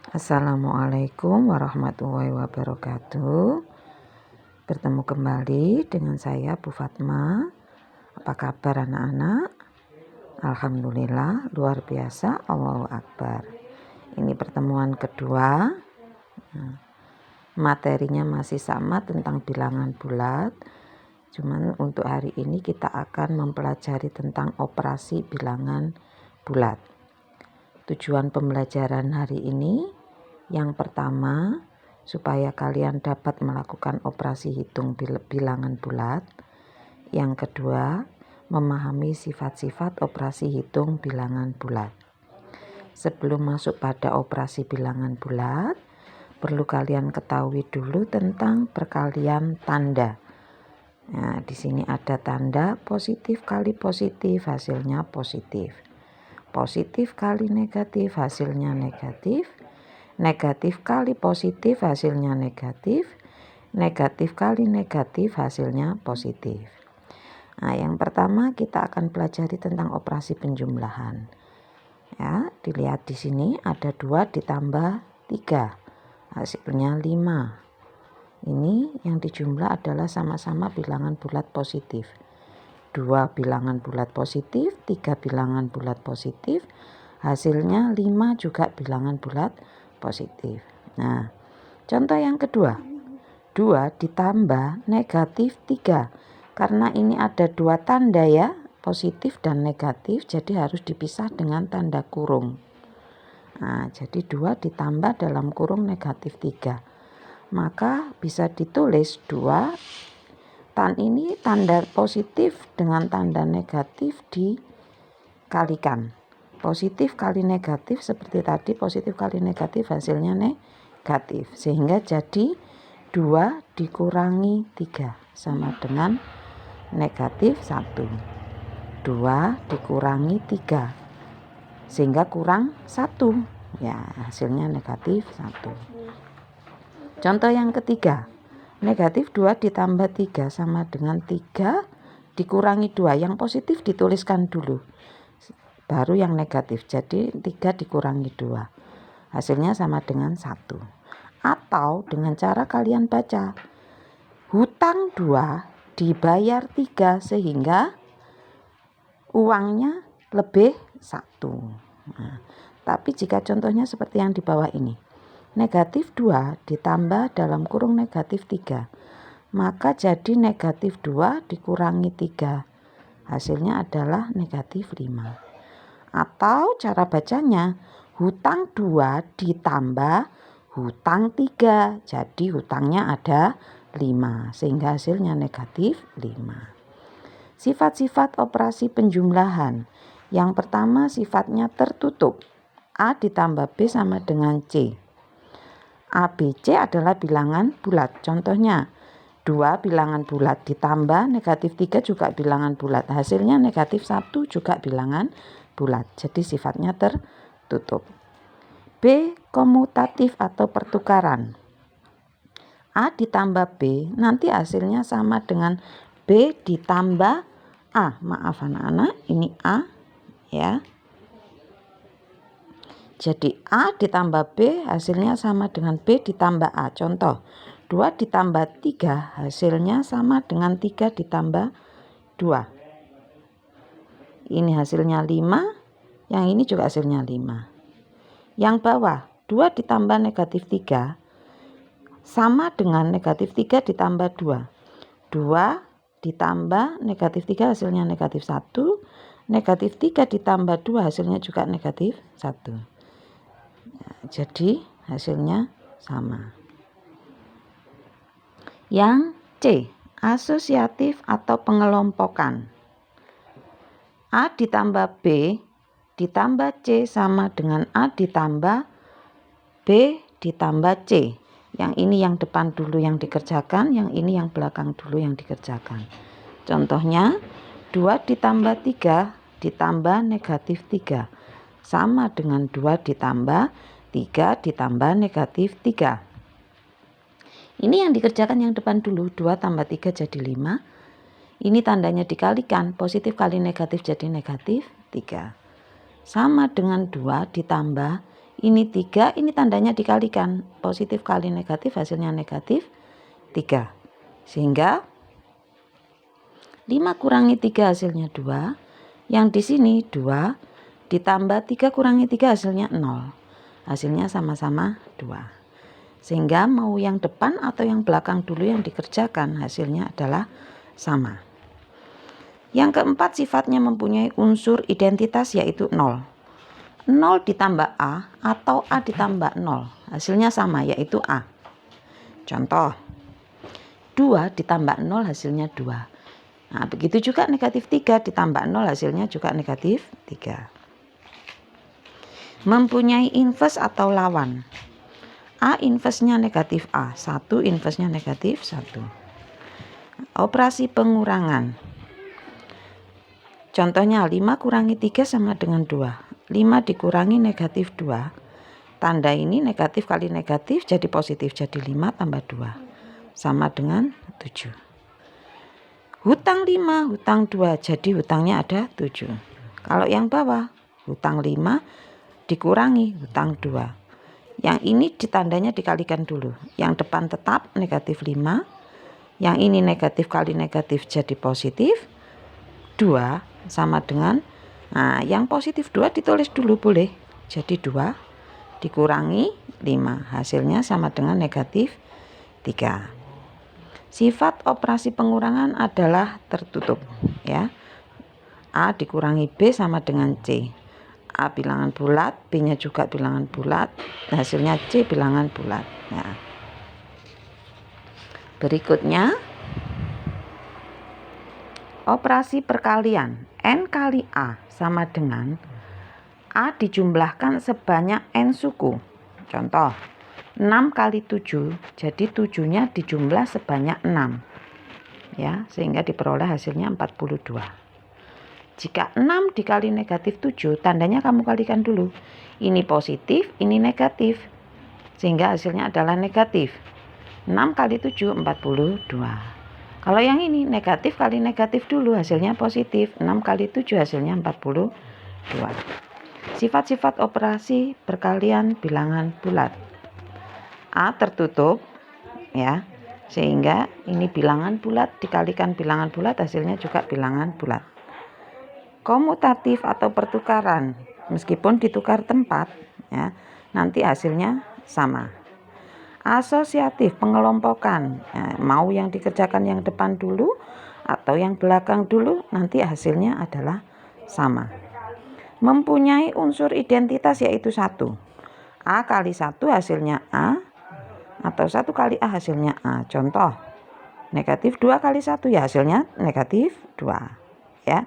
Assalamualaikum warahmatullahi wabarakatuh. Bertemu kembali dengan saya Bu Fatma. Apa kabar anak-anak? Alhamdulillah luar biasa, Allahu Akbar. Ini pertemuan kedua. Materinya masih sama tentang bilangan bulat. Cuman untuk hari ini kita akan mempelajari tentang operasi bilangan bulat. Tujuan pembelajaran hari ini yang pertama, supaya kalian dapat melakukan operasi hitung bilangan bulat. Yang kedua, memahami sifat-sifat operasi hitung bilangan bulat. Sebelum masuk pada operasi bilangan bulat, perlu kalian ketahui dulu tentang perkalian tanda. Nah, di sini ada tanda positif kali positif, hasilnya positif. Positif kali negatif, hasilnya negatif. Negatif kali positif, hasilnya negatif. Negatif kali negatif, hasilnya positif. Nah, yang pertama kita akan pelajari tentang operasi penjumlahan. Ya, dilihat di sini ada 2 ditambah 3, hasilnya 5. Ini yang dijumlah adalah sama-sama bilangan bulat positif. 2 bilangan bulat positif, 3 bilangan bulat positif, hasilnya 5 juga bilangan bulat positif. Nah, contoh yang kedua, 2 ditambah negatif 3. Karena ini ada 2 tanda ya, positif dan negatif, jadi harus dipisah dengan tanda kurung. Nah, jadi 2 ditambah dalam kurung negatif 3. Maka bisa ditulis 2 ini tanda positif dengan tanda negatif dikalikan. Positif kali negatif seperti tadi, positif kali negatif hasilnya negatif. Sehingga jadi 2 dikurangi 3 sama dengan negatif 1. 2 dikurangi 3 sehingga kurang 1. Ya, hasilnya negatif 1. Contoh yang ketiga. Negatif 2 ditambah 3 sama dengan 3 dikurangi 2. Yang positif dituliskan dulu. Baru yang negatif. Jadi 3 dikurangi 2. Hasilnya sama dengan 1. Atau dengan cara kalian baca. Hutang 2 dibayar 3 sehingga uangnya lebih 1. Nah, tapi jika contohnya seperti yang di bawah ini. Negatif 2 ditambah dalam kurung negatif 3. Maka jadi negatif 2 dikurangi 3. Hasilnya adalah negatif 5. Atau cara bacanya, hutang 2 ditambah hutang 3. Jadi hutangnya ada 5. Sehingga hasilnya negatif 5. Sifat-sifat operasi penjumlahan. Yang pertama sifatnya tertutup. A ditambah B sama dengan C. A, B, C adalah bilangan bulat. Contohnya 2 bilangan bulat ditambah negatif 3 juga bilangan bulat. Hasilnya negatif 1 juga bilangan bulat. Jadi sifatnya tertutup. B, komutatif atau pertukaran. A ditambah B nanti hasilnya sama dengan B ditambah A. Maaf anak-anak, ini A ya. Jadi A ditambah B hasilnya sama dengan B ditambah A. Contoh 2 ditambah 3 hasilnya sama dengan 3 ditambah 2. Ini hasilnya 5. Yang ini juga hasilnya 5. Yang bawah 2 ditambah negatif 3 sama dengan negatif 3 ditambah 2. 2 ditambah negatif 3 hasilnya negatif 1. Negatif 3 ditambah 2 hasilnya juga negatif 1. Jadi hasilnya sama. Yang C, asosiatif atau pengelompokan. A ditambah B ditambah C sama dengan A ditambah B ditambah C. Yang ini yang depan dulu yang dikerjakan, yang ini yang belakang dulu yang dikerjakan. Contohnya 2 ditambah 3 ditambah negatif 3 sama dengan 2 ditambah 3 ditambah negatif 3. Ini yang dikerjakan yang depan dulu. 2 tambah 3 jadi 5. Ini tandanya dikalikan. Positif kali negatif jadi negatif 3. Sama dengan 2 ditambah Ini 3, ini tandanya dikalikan. Positif kali negatif hasilnya negatif 3. Sehingga 5 kurangi 3 hasilnya 2. Yang di sini 2 ditambah 3 kurangi 3 hasilnya 0. Hasilnya sama-sama 2. Sehingga mau yang depan atau yang belakang dulu yang dikerjakan, hasilnya adalah sama. Yang keempat, sifatnya mempunyai unsur identitas yaitu 0. 0 ditambah A atau A ditambah 0. Hasilnya sama yaitu A. Contoh, 2 ditambah 0 hasilnya 2. Nah, begitu juga negatif 3 ditambah 0 hasilnya juga negatif 3. Mempunyai inverse atau lawan. A inverse-nya negatif A, 1 inverse-nya negatif 1. Operasi pengurangan. Contohnya 5 kurangi 3 sama dengan 2. 5 dikurangi negatif 2. Tanda ini negatif kali negatif jadi positif. Jadi 5 tambah 2. Sama dengan 7. Hutang 5, hutang 2. Jadi hutangnya ada 7. Kalau yang bawah, hutang 5 dikurangi hutang 2. Yang ini ditandanya dikalikan dulu. Yang depan tetap negatif 5. Yang ini negatif kali negatif jadi positif 2 sama dengan, nah yang positif 2 ditulis dulu boleh. Jadi 2 dikurangi 5 hasilnya sama dengan negatif 3. Sifat operasi pengurangan adalah tertutup ya. A dikurangi B sama dengan C. A bilangan bulat, B-nya juga bilangan bulat, hasilnya C bilangan bulat. Nah, berikutnya operasi perkalian. N kali A sama dengan A dijumlahkan sebanyak N suku. Contoh, 6 kali 7, jadi 7-nya dijumlah sebanyak 6. Ya, sehingga diperoleh hasilnya 42. Jika 6 dikali negatif 7, tandanya kamu kalikan dulu. Ini positif, ini negatif. Sehingga hasilnya adalah negatif. 6 kali 7, 42. Kalau yang ini negatif kali negatif dulu hasilnya positif. 6 kali 7 hasilnya 42. Sifat-sifat operasi perkalian bilangan bulat. A tertutup ya. Sehingga ini bilangan bulat dikalikan bilangan bulat hasilnya juga bilangan bulat. Komutatif atau pertukaran. Meskipun ditukar tempat ya, nanti hasilnya sama. Asosiatif pengelompokan, nah, mau yang dikerjakan yang depan dulu atau yang belakang dulu nanti hasilnya adalah sama. Mempunyai unsur identitas yaitu 1. A kali 1 hasilnya A atau 1 kali A hasilnya A. Contoh, negatif 2 kali 1 ya hasilnya negatif 2 ya.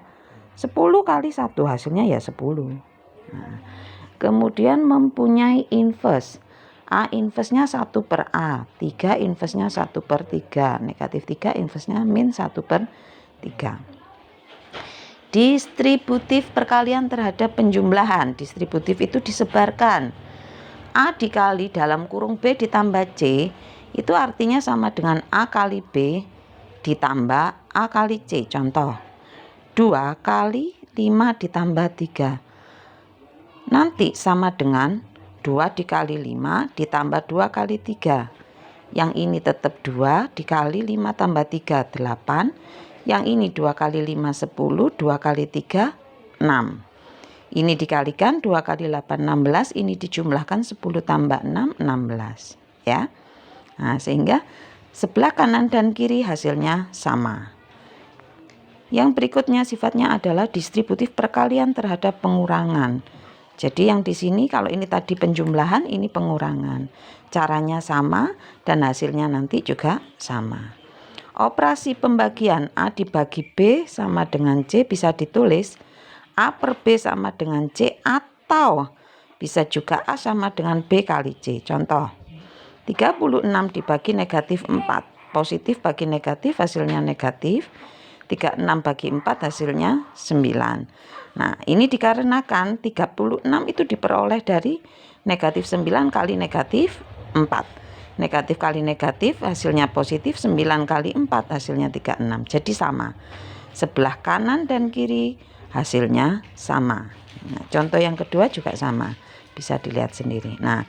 10 kali 1 hasilnya ya 10. Nah, kemudian mempunyai inverse. A inverse-nya 1 per A, 3 inverse-nya 1 per 3, negatif 3 inverse-nya min 1 per 3. Distributif perkalian terhadap penjumlahan. Distributif itu disebarkan. A dikali dalam kurung B ditambah C, itu artinya sama dengan A kali B ditambah A kali C. Contoh, 2 kali 5 ditambah 3. Nanti sama dengan 2 dikali 5 ditambah 2 kali 3. Yang ini tetap 2 dikali 5 tambah 3, 8. Yang ini 2 kali 5, 10. 2 kali 3, 6. Ini dikalikan 2 kali 8, 16. Ini dijumlahkan 10 tambah 6, 16. Ya. Nah, sehingga sebelah kanan dan kiri hasilnya sama. Yang berikutnya sifatnya adalah distributif perkalian terhadap pengurangan. Jadi yang di sini kalau ini tadi penjumlahan, ini pengurangan. Caranya sama dan hasilnya nanti juga sama. Operasi pembagian A dibagi B sama dengan C bisa ditulis A per B sama dengan C atau bisa juga A sama dengan B kali C. Contoh, 36 dibagi negatif 4. Positif bagi negatif hasilnya negatif. 36 bagi 4 hasilnya 9. Nah, ini dikarenakan 36 itu diperoleh dari negatif 9 kali negatif 4. Negatif kali negatif hasilnya positif, 9 kali 4 hasilnya 36. Jadi sama. Sebelah kanan dan kiri hasilnya sama. Nah, contoh yang kedua juga sama. bisa dilihat sendiri. Nah,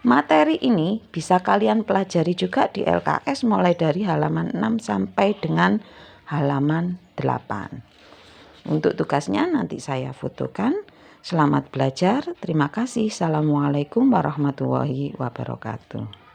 materi ini bisa kalian pelajari juga di LKS mulai dari halaman 6 sampai dengan halaman 8. Untuk tugasnya nanti saya fotokan. Selamat belajar. Terima kasih. Assalamualaikum warahmatullahi wabarakatuh.